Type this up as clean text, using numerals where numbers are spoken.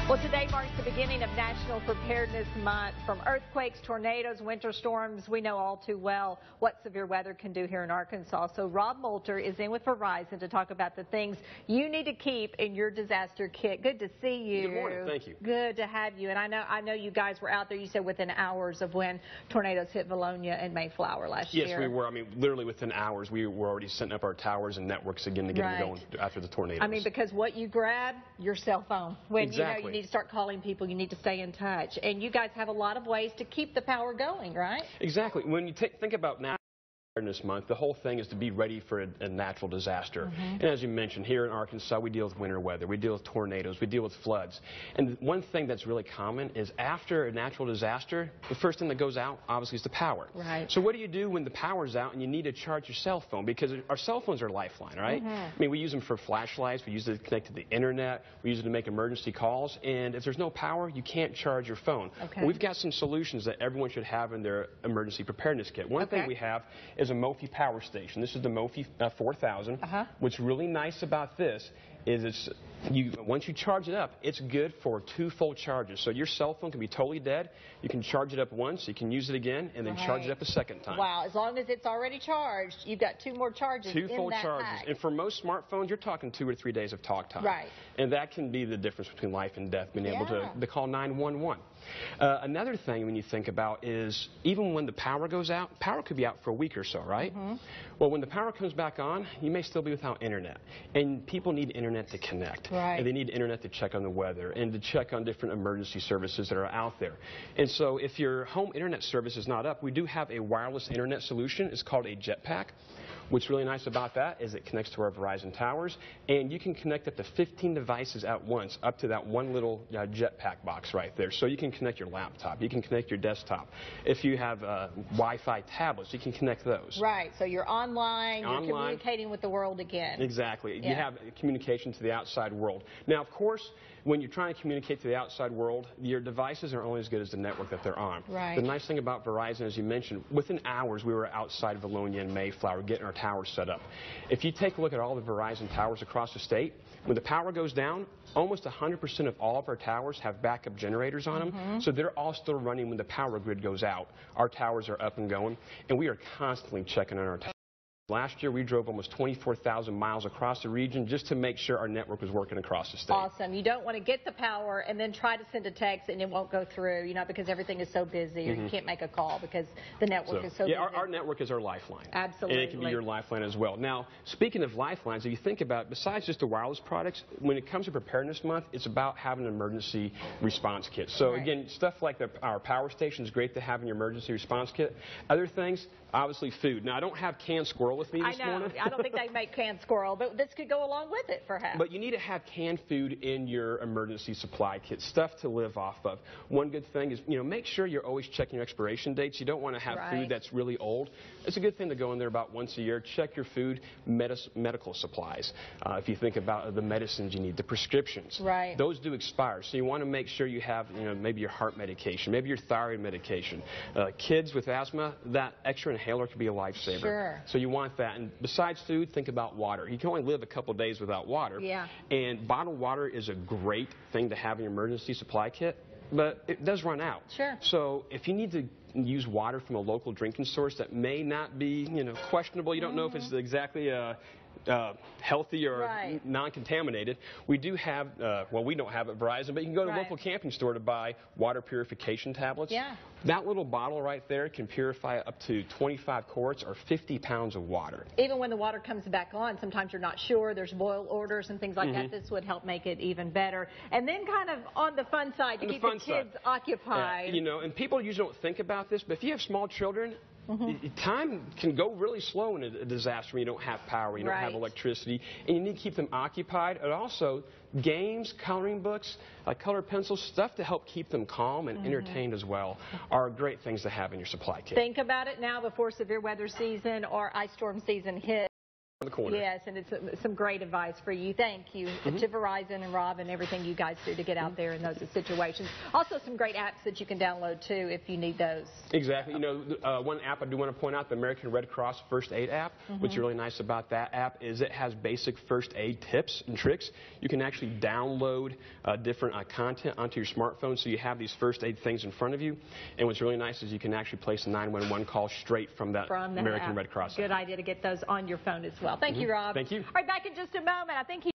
Well, today marks the beginning of National Preparedness Month. From earthquakes, tornadoes, winter storms, we know all too well what severe weather can do here in Arkansas. So Rob Moulter is in with Verizon to talk about the things you need to keep in your disaster kit. Good to see you. Good morning. Thank you. Good to have you. And I know you guys were out there, you said within hours of when tornadoes hit Valonia and Mayflower last year. Yes, we were. I mean, literally within hours, we were already setting up our towers and networks again to get them going after the tornadoes. I mean, because what you grab, your cell phone. When exactly. you need to start calling people, you need to stay in touch. And you guys have a lot of ways to keep the power going, right? Exactly. When you think about now, Preparedness Month, the whole thing is to be ready for a natural disaster. And as you mentioned, here in Arkansas, we deal with winter weather, we deal with tornadoes, we deal with floods. And one thing that's really common is after a natural disaster, the first thing that goes out, obviously, is the power. Right. So what do you do when the power's out and you need to charge your cell phone? Because our cell phones are a lifeline, right? I mean, we use them for flashlights, we use it to connect to the internet, we use it to make emergency calls, and if there's no power, you can't charge your phone. We've got some solutions that everyone should have in their emergency preparedness kit. One thing we have is a Mophie power station. This is the Mophie 4000. What's really nice about this is once you charge it up, it's good for 2 full charges. So your cell phone can be totally dead. You can charge it up once, you can use it again, and then charge it up a second time. Wow, as long as it's already charged, you've got 2 more charges. 2 full charges. Pack. And for most smartphones, you're talking 2 or 3 days of talk time. Right. And that can be the difference between life and death, being able to call 911. Another thing when you think about is even when the power goes out, power could be out for a week or so, right? Well, when the power comes back on, you may still be without internet. And people need internet to connect. And they need internet to check on the weather and to check on different emergency services that are out there. And so if your home internet service is not up, we do have a wireless internet solution. It's called a Jetpack. What's really nice about that is it connects to our Verizon towers, and you can connect up to 15 devices at once up to that one little Jetpack box right there. So you can connect your laptop, you can connect your desktop. If you have Wi-Fi tablets, you can connect those. Right, so you're online, you're communicating with the world again. Exactly. You have communication to the outside world. Now, of course, when you're trying to communicate to the outside world, your devices are only as good as the network that they're on. The nice thing about Verizon, as you mentioned, within hours we were outside of Valonia and Mayflower getting our towers set up. If you take a look at all the Verizon towers across the state, when the power goes down, almost 100% of all of our towers have backup generators on them, so they're all still running when the power grid goes out. Our towers are up and going, and we are constantly checking on our towers. Last year, we drove almost 24,000 miles across the region just to make sure our network was working across the state. Awesome. You don't want to get the power and then try to send a text and it won't go through, you know, because everything is so busy or you can't make a call because the network is so busy. Our network is our lifeline. Absolutely. And it can be your lifeline as well. Now, speaking of lifelines, if you think about, besides just the wireless products, when it comes to Preparedness Month, it's about having an emergency response kit. So, again, stuff like our power station is great to have in your emergency response kit. Other things, obviously food. Now, I don't have canned squirrel with me this morning. I don't think they make canned squirrel, but this could go along with it, perhaps. But you need to have canned food in your emergency supply kit, stuff to live off of. One good thing is, make sure you're always checking your expiration dates. You don't want to have food that's really old. It's a good thing to go in there about once a year. Check your food, medical supplies. If you think about the medicines you need, the prescriptions, those do expire. So you want to make sure you have, maybe your heart medication, maybe your thyroid medication. Kids with asthma, that extra inhaler could be a lifesaver. So you want that. And besides food, think about water. You can only live a couple days without water. And bottled water is a great thing to have in your emergency supply kit, but it does run out. So if you need to use water from a local drinking source that may not be, questionable, you don't know if it's exactly healthy or non-contaminated. We do have, well, we don't have it at Verizon, but you can go to a local camping store to buy water purification tablets. That little bottle right there can purify up to 25 quarts or 50 pounds of water. Even when the water comes back on, sometimes you're not sure. There's boil orders and things like that. This would help make it even better. And then kind of on the fun side, to keep the kids occupied. And people usually don't think about this, but if you have small children, time can go really slow in a disaster when you don't have power, you don't have electricity, and you need to keep them occupied. And also, games, coloring books, color pencils, stuff to help keep them calm and entertained as well are great things to have in your supply kit. Think about it now before severe weather season or ice storm season hits. the corner. Yes, and it's some great advice for you. Thank you to Verizon and Rob and everything you guys do to get out there in those situations. Also, some great apps that you can download too if you need those. Exactly. You know, one app I do want to point out, the American Red Cross First Aid app. What's really nice about that app is it has basic first aid tips and tricks. You can actually download different content onto your smartphone, so you have these first aid things in front of you. And what's really nice is you can actually place a 911 call straight from that American Red Cross app. Good idea to get those on your phone as well. Thank you, Rob. Thank you. All right, back in just a moment. I think